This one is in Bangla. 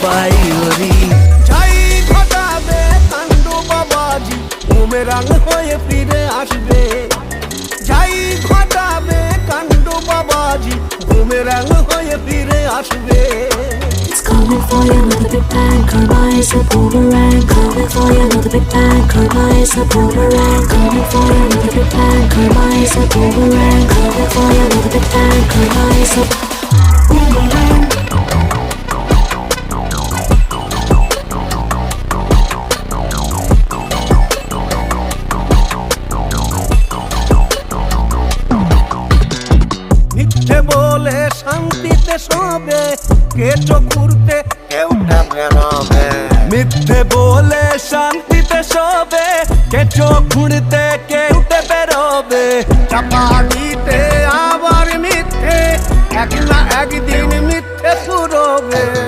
পাই ওরি। যাই ঘটাবে কাণ্ড বাবাজি বুমেরাং হয়ে ফিরে আসবে। যাই ঘটাবে কাণ্ড বাবাজি বুমেরাং হয়ে ফিরে আসবে। It's coming for you, another big bang. Karma is a boomerang. Coming for you, another big bang. Karma is a boomerang. Coming for you, another big bang. Karma is a boomerang. Coming for you, another big bang. Karma is a boomerang. মিথ্যে বলে শান্তিতে শোবে, কেটো ঘুরতে কেউটা বেরোবে। মিথ্যে বলে শান্তিতে শোবে, কেঁচো খুঁড়তে কেউটে বেরোবে। চাপা দিতে আবার মিথ্যে, এক না একদিন মিথ্যে ফুরবে।